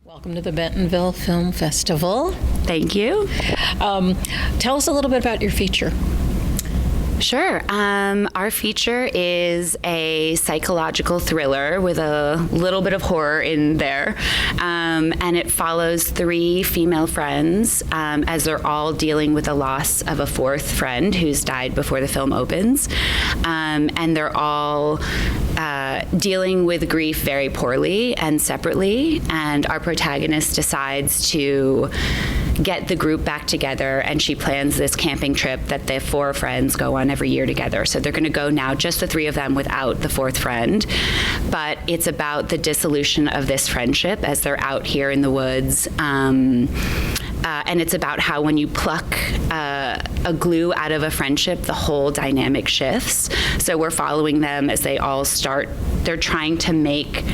Welcome to the Bentonville Film Festival. Thank you. Tell us a little bit about your feature. Sure. Our feature is a psychological thriller with a little bit of horror in there. And it follows three female friends as they're all dealing with the loss of a fourth friend who's died before the film opens. And they're all dealing with grief very poorly and separately. And our protagonist decides to get the group back together, and she plans this camping trip that the four friends go on every year together. So they're going to go now, just the three of them without the fourth friend. But it's about the dissolution of this friendship as they're out here in the woods. And it's about how when you pluck a glue out of a friendship, the whole dynamic shifts. So we're following them as they all start, they're trying to make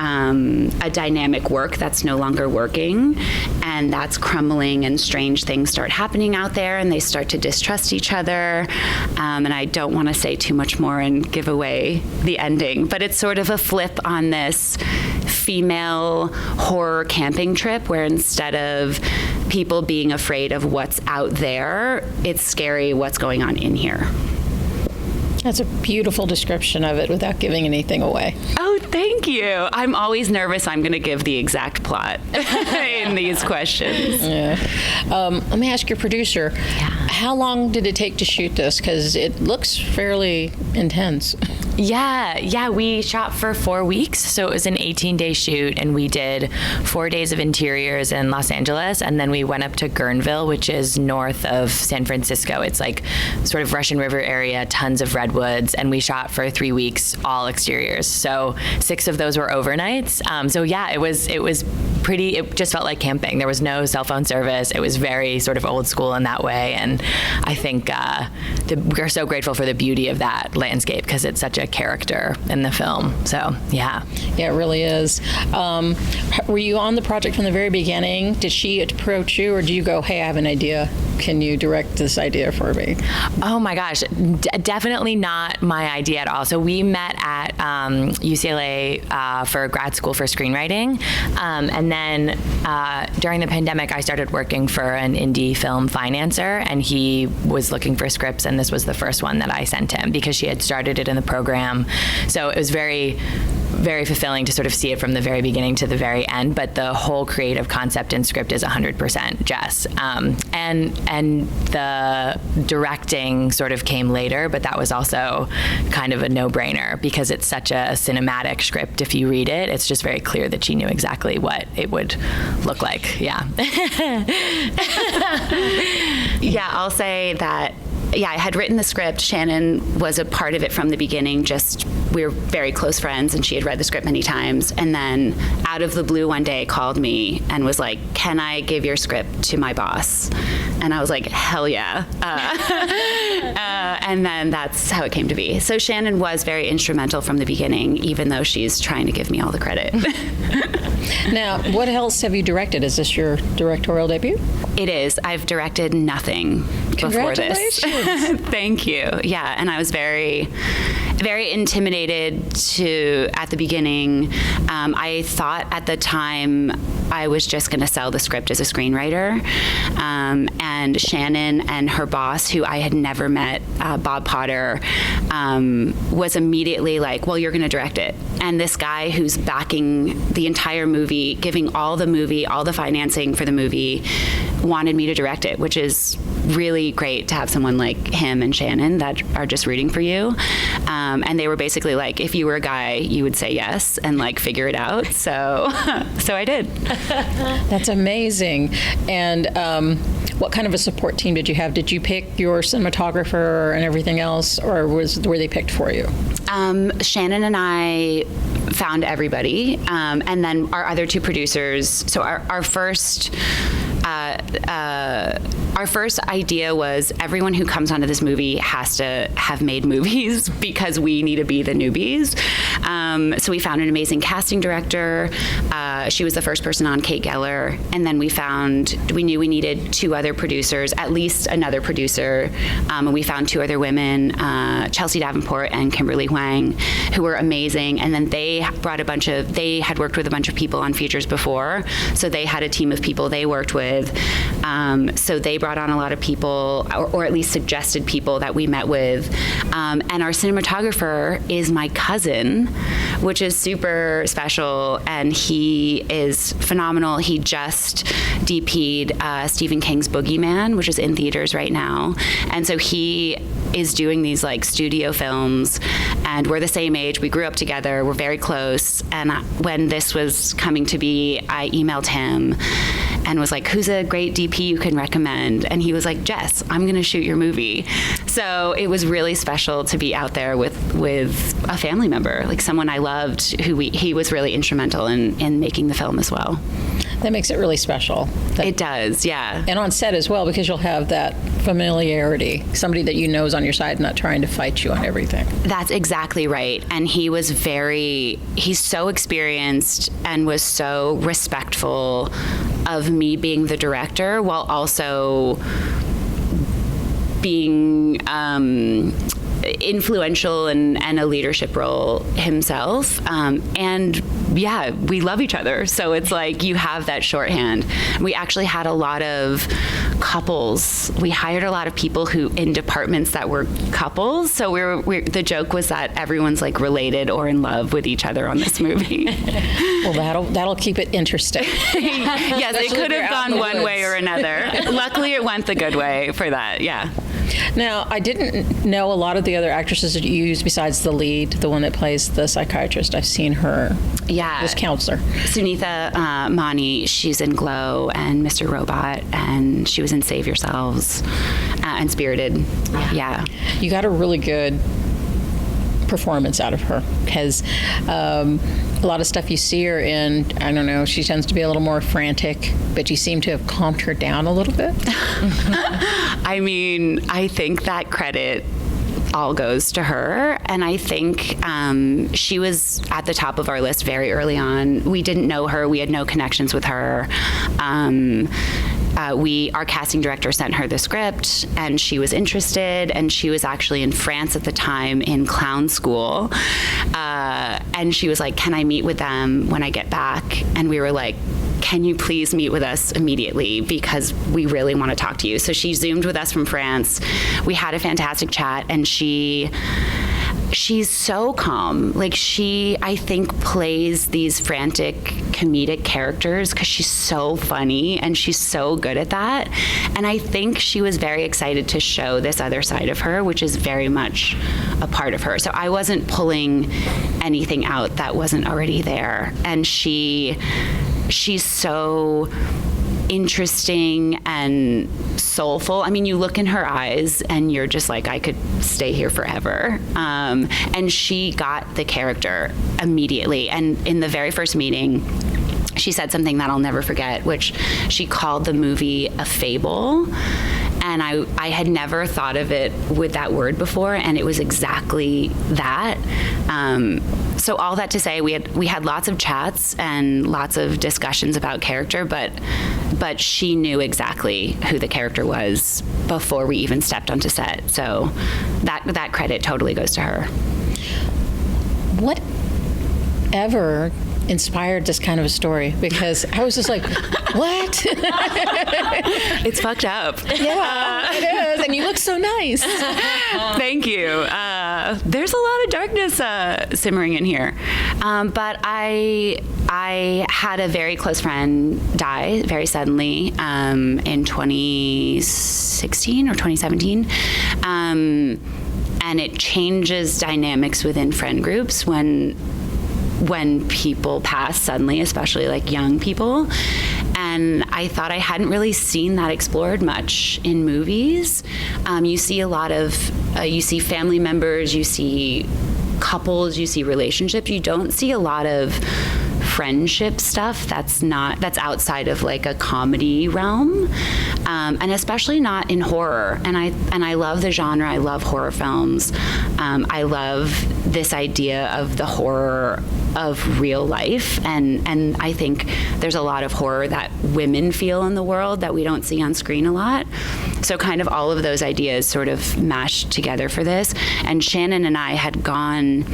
a dynamic work that's no longer working, and that's crumbling, and strange things start happening out there, and they start to distrust each other. And I don't want to say too much more and give away the ending, but it's sort of a flip on this female horror camping trip where instead of people being afraid of what's out there, it's scary what's going on in here. That's a beautiful description of it without giving anything away. Oh, thank you. I'm always nervous I'm going to give the exact plot in these questions. Yeah. Let me ask your producer, how long did it take to shoot this? Because it looks fairly intense. Yeah, we shot for 4 weeks, so it was an 18-day shoot, and we did 4 days of interiors in Los Angeles, and then we went up to Guerneville, which is north of San Francisco. It's like sort of Russian River area, tons of redwoods, and we shot for 3 weeks, all exteriors. So 6 of those were overnights. So yeah, it was pretty, it just felt like camping. There was no cell phone service. It was very sort of old school in that way, and I think we're so grateful for the beauty of that landscape because it's such a character in the film. So yeah, it really is. Were you on the project from the very beginning? Did she approach you, or do you go, hey, I have an idea, can you direct this idea for me? Oh my gosh, definitely not my idea at all. So we met at UCLA for grad school for screenwriting, and then during the pandemic I started working for an indie film financer, and he was looking for scripts, and this was the first one that I sent him because she had started it in the program. So it was very, very fulfilling to sort of see it from the very beginning to the very end, but the whole creative concept and script is 100% Jess. And the directing sort of came later, but that was also kind of a no-brainer because it's such a cinematic script. If you read it, it's just very clear that she knew exactly what it would look like. Yeah. Yeah, I'll say that I had written the script. Shannon was a part of it from the beginning. Just we were very close friends, and she had read the script many times. And then out of the blue one day called me and was like, can I give your script to my boss? And I was like, hell yeah. And then that's how it came to be. So Shannon was very instrumental from the beginning, even though she's trying to give me all the credit. Now, what else have you directed? Is this your directorial debut? It is. I've directed nothing before this. Thank you. Yeah, and I was very, very intimidated at the beginning. I thought at the time I was just going to sell the script as a screenwriter. And Shannon and her boss, who I had never met, Bob Potter, was immediately like, well, you're going to direct it. And this guy who's backing the entire movie, giving all the financing for the movie, wanted me to direct it, which is really great to have someone like him and Shannon that are just rooting for you. And they were basically like, if you were a guy, you would say yes and like figure it out. So I did. That's amazing. And what kind of a support team did you have? Did you pick your cinematographer and everything else, or were they picked for you? Shannon and I found everybody. And then our other two producers, so our first our first idea was everyone who comes onto this movie has to have made movies because we need to be the newbies. So we found an amazing casting director. She was the first person on, Kate Geller. And then we knew we needed 2 other producers, at least another producer. And we found 2 other women, Chelsea Davenport and Kimberly Huang, who were amazing. And then they had worked with a bunch of people on features before. So they had a team of people they worked with. So they brought on a lot of people, or at least suggested people that we met with. And our cinematographer is my cousin, which is super special, and he is phenomenal. He just DP'd Stephen King's Boogeyman, which is in theaters right now. And so he is doing these like studio films, and we're the same age. We grew up together. We're very close. And when this was coming to be, I emailed him and was like, who's a great DP you can recommend? And he was like, Jess, I'm going to shoot your movie. So it was really special to be out there with a family member, like someone I loved, who he was really instrumental in making the film as well. That makes it really special. It does, yeah. And on set as well, because you'll have that familiarity, somebody that you know is on your side, not trying to fight you on everything. That's exactly right. And he's so experienced and was so respectful of me being the director while also being influential and a leadership role himself. And yeah, we love each other. So it's like you have that shorthand. We actually had a lot of couples. We hired a lot of people who in departments that were couples. So the joke was that everyone's like related or in love with each other on this movie. Well, that'll keep it interesting. Yes, it could have gone one way or another. Luckily, it went the good way for that. Yeah. Now, I didn't know a lot of the other actresses that you used besides the lead, the one that plays the psychiatrist. I've seen her as counselor. Sunitha Mani, she's in Glow and Mr. Robot, and she was in Save Yourselves and Spirited. Yeah. You got a really good performance out of her, because a lot of stuff you see her in, I don't know, she tends to be a little more frantic, but you seem to have calmed her down a little bit. I mean, I think that credit all goes to her, and I think she was at the top of our list very early on. We didn't know her. We had no connections with her. Our casting director sent her the script, and she was interested, and she was actually in France at the time in clown school, and she was like, can I meet with them when I get back? And we were like, can you please meet with us immediately, because we really want to talk to you. So she Zoomed with us from France. We had a fantastic chat, and she's so calm. Like, she, I think, plays these frantic comedic characters because she's so funny and she's so good at that. And I think she was very excited to show this other side of her, which is very much a part of her. So I wasn't pulling anything out that wasn't already there. And she's so interesting and soulful. I mean, you look in her eyes and you're just like, I could stay here forever. And she got the character immediately. And in the very first meeting, she said something that I'll never forget, which she called the movie a fable. And I had never thought of it with that word before, and it was exactly that. So all that to say, we had lots of chats and lots of discussions about character, but she knew exactly who the character was before we even stepped onto set. So that credit totally goes to her. Whatever inspired this kind of a story? Because I was just like, what? It's fucked up. Yeah, it is. And you look so nice. Thank you. There's a lot of darkness simmering in here. But I had a very close friend die very suddenly in 2016 or 2017. And it changes dynamics within friend groups when people pass suddenly, especially like young people. And I thought I hadn't really seen that explored much in movies. You see a lot of, you see family members, you see couples, you see relationships. You don't see a lot of friendship stuff that's outside of like a comedy realm, and especially not in horror. And I love the genre. I love horror films. I love this idea of the horror of real life, and I think there's a lot of horror that women feel in the world that we don't see on screen a lot. So kind of all of those ideas sort of mashed together for this. And Shannon and I had gone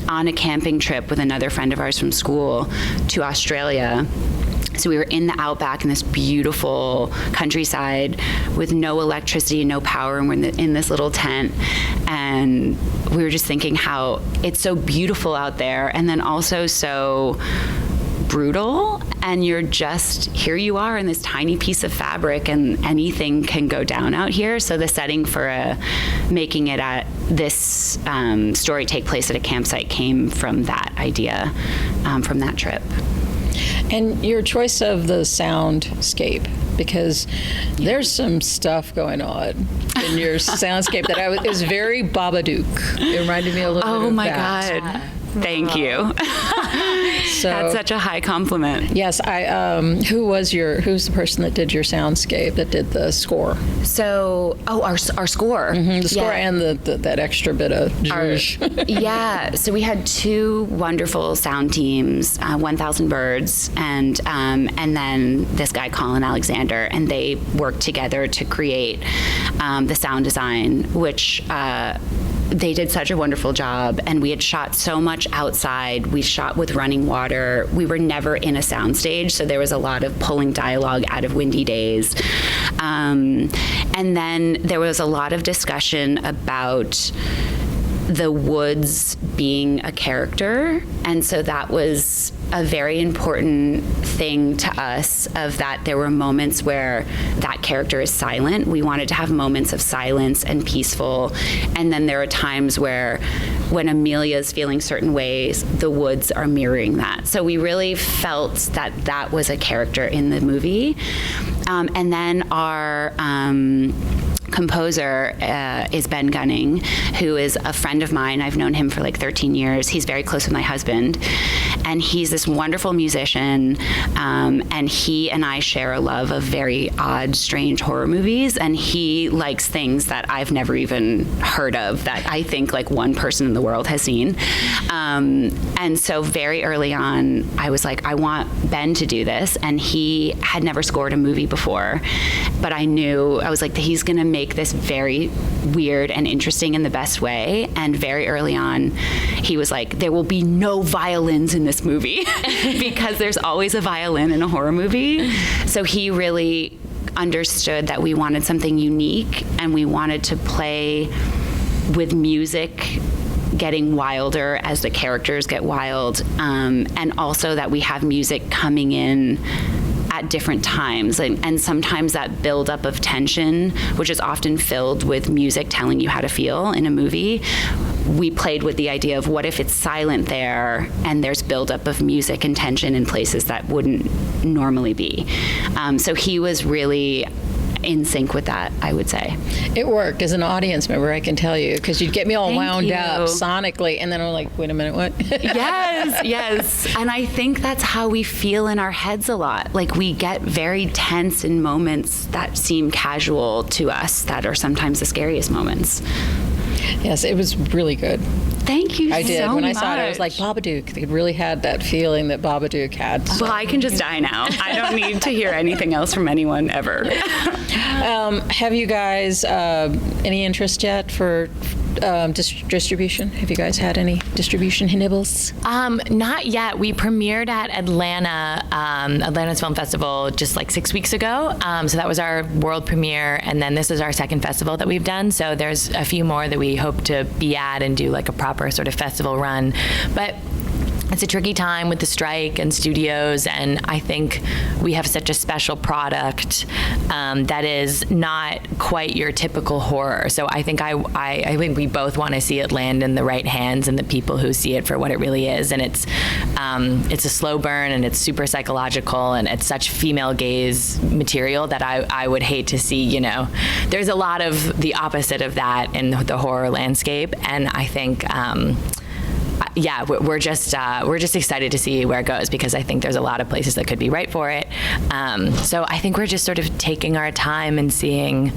on a camping trip with another friend of ours from school to Australia. So we were in the outback in this beautiful countryside with no electricity, no power, and we're in this little tent. And we were just thinking how it's so beautiful out there, and then also so brutal, and you're just, here you are in this tiny piece of fabric, and anything can go down out here. So the setting for making it at this story take place at a campsite came from that idea, from that trip. And your choice of the soundscape, because there's some stuff going on in your soundscape that it was very Babadook. It reminded me a little bit of that. Oh my God. Thank you. So, that's such a high compliment. Yes, who's the person that did your soundscape, that did the score? So, our score. Mm-hmm, the score and that extra bit of zhuzh. Yeah, so we had two wonderful sound teams, 1,000 Birds, and then this guy, Colin Alexander, and they worked together to create the sound design, which they did such a wonderful job, and we had shot so much outside. We shot with running water. We were never in a soundstage, so there was a lot of pulling dialogue out of windy days. And then there was a lot of discussion about the woods being a character, and so that was a very important thing to us, of that there were moments where that character is silent. We wanted to have moments of silence and peaceful, and then there are times where when Emilia is feeling certain ways, the woods are mirroring that. So we really felt that that was a character in the movie. And then our composer is Ben Gunning, who is a friend of mine. I've known him for like 13 years. He's very close with my husband, and he's this wonderful musician, and he and I share a love of very odd, strange horror movies, and he likes things that I've never even heard of, that I think like one person in the world has seen. And so very early on, I was like, I want Ben to do this, and he had never scored a movie before, but I was like, he's gonna make this very weird and interesting in the best way. And very early on, he was like, there will be no violins in this movie because there's always a violin in a horror movie. So he really understood that we wanted something unique, and we wanted to play with music getting wilder as the characters get wild, and also that we have music coming in at different times, and sometimes that buildup of tension, which is often filled with music telling you how to feel in a movie, we played with the idea of what if it's silent there and there's buildup of music and tension in places that wouldn't normally be. So he was really in sync with that, I would say. It worked. As an audience member, I can tell you, because you'd get me all wound up sonically, and then I'm like, wait a minute, what? Yes. And I think that's how we feel in our heads a lot. Like, we get very tense in moments that seem casual to us, that are sometimes the scariest moments. Yes, it was really good. Thank you so much. I did. When I saw it, I was like, Babadook. It really had that feeling that Babadook had. Well, I can just die now. I don't need to hear anything else from anyone ever. Have you guys any interest yet for distribution? Have you guys had any distribution nibbles? Not yet. We premiered at Atlanta's Film Festival just like 6 weeks ago. So that was our world premiere, and then this is our second festival that we've done. So there's a few more that we hope to be at and do like a proper sort of festival run. But it's a tricky time with the strike and studios, and I think we have such a special product that is not quite your typical horror. So I think I think we both want to see it land in the right hands and the people who see it for what it really is. And it's a slow burn, and it's super psychological, and it's such female gaze material that I would hate to see, there's a lot of the opposite of that in the horror landscape. And I think yeah, we're just excited to see where it goes, because I think there's a lot of places that could be right for it. So I think we're just sort of taking our time and seeing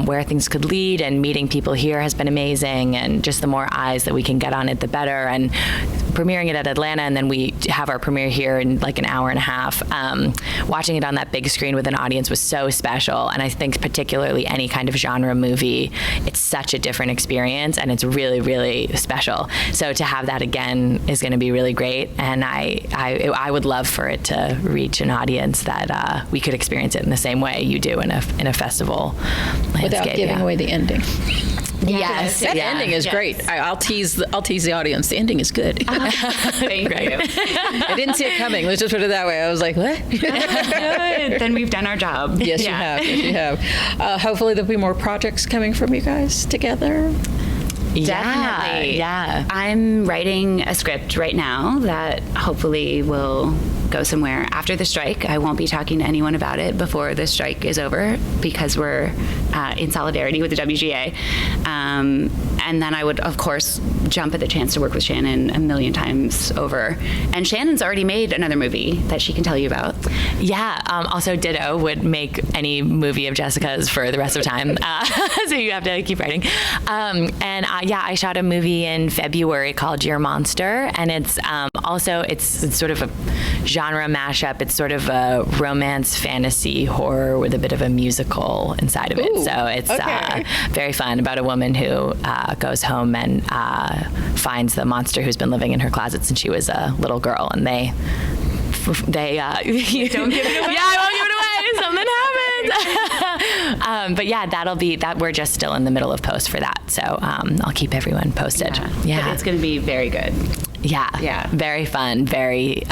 where things could lead, and meeting people here has been amazing, and just the more eyes that we can get on it, the better. And premiering it at Atlanta, and then we have our premiere here in like an hour and a half. Watching it on that big screen with an audience was so special, and I think particularly any kind of genre movie, it's such a different experience, and it's really, really special. So to have that again is going to be really great, and I would love for it to reach an audience that we could experience it in the same way you do in a festival landscape. Without giving away the ending. Yes, That ending is great. I'll tease the audience. The ending is good. Thank you. I didn't see it coming. Let's just put it that way. I was like, what? Good. Then we've done our job. Yes, you have. Yes, you have. Hopefully there'll be more projects coming from you guys together. Definitely. Yeah. I'm writing a script right now that hopefully will go somewhere after the strike. I won't be talking to anyone about it before the strike is over, because we're in solidarity with the WGA. And then I would, of course, jump at the chance to work with Shannon a million times over. And Shannon's already made another movie that she can tell you about. Yeah. Also, ditto, would make any movie of Jessica's for the rest of time. So you have to keep writing. I shot a movie in February called Your Monster, and it's it's sort of a genre mashup. It's sort of a romance, fantasy, horror with a bit of a musical inside of it. Ooh, So it's okay. very fun, about a woman who goes home and finds the monster who's been living in her closet since she was a little girl, and they don't give it away. Yeah, I won't give it away. Something happens. But yeah, that'll be that. We're just still in the middle of post for that, so I'll keep everyone posted. Yeah. But it's going to be very good. Yeah, very fun, very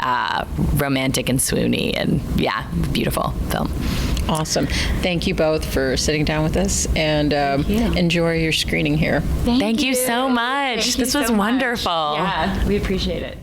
romantic and swoony, and yeah, beautiful film. Awesome. Thank you both for sitting down with us, and enjoy your screening here. Thank you so much. Thank you This was so much. wonderful. Yeah, we appreciate it.